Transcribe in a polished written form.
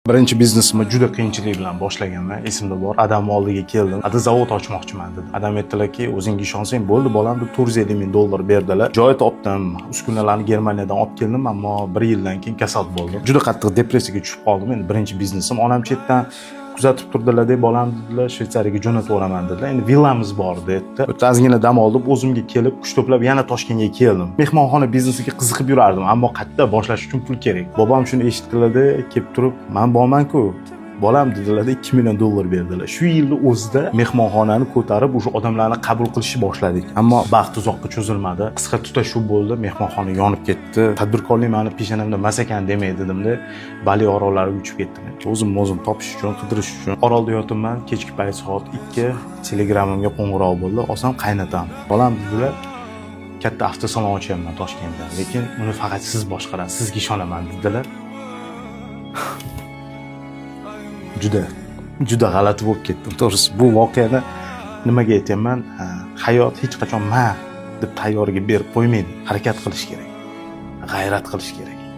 Birinchi biznesimni juda qiyinchilik bilan boshlaganman. Esimda bor. Adam oldiga keldim. Zavod ochmoqchiman dedi. Adam aytdilarki, o'zingga ishonsang bo'ldi, bolam deb $450,000 berdilar. Joy topdim. Uskunalarni Germaniyadan olib keldim, ammo 1 yildan keyin kasal bo'ldim. Juda qattiq depressiyaga tushib qoldim. Endi birinchi biznesim. Onam chetdan kuzatib turdilar-da, bolam dedilar, Shvetsariyaga jo'nataveraman dedilar. Endi villamiz bor dedi. O'tazgina dam olib, o'zimga kelib, kuch to'plab yana Toshkentga keldim. Mehmonxona biznesiga qiziqib yurardim, ammo qayerda boshlash uchun pul kerak. Bobom shuni eshitdilar-da, kelib turib, "Men borman-ku, bolam" dedilar-da, $2 million berdilar. Shu yilning o'zida mehmonxonani ko'tarib, o'sha odamlarni qabul qilishni boshladik. Ammo baxt uzoqqa cho'zilmadi. Qisqa tutashuv bo'ldi, mehmonxona yonib ketdi. Tadbirkorlik meni peshonamda emas ekan demay dedimda, Bali orollariga uchib ketdim. O'zim topish uchun, qidirish uchun. Orolda yotibman, kechki payt soat 2, Telegramimga qo'ng'iroq bo'ldi. Olsam qaynatam. Bolam dedilar, katta avtosalon ochyapman Toshkentda, lekin uni faqat siz boshqarasiz, sizga ishonaman dedilar. Juda g'alati bo'lib ketdim. To'g'risi, bu voqeani nimaga aytayapman? Hayot hech qachon "ma" deb tayyorga berib qo'ymaydi. Harakat qilish kerak. G'ayrat qilish kerak.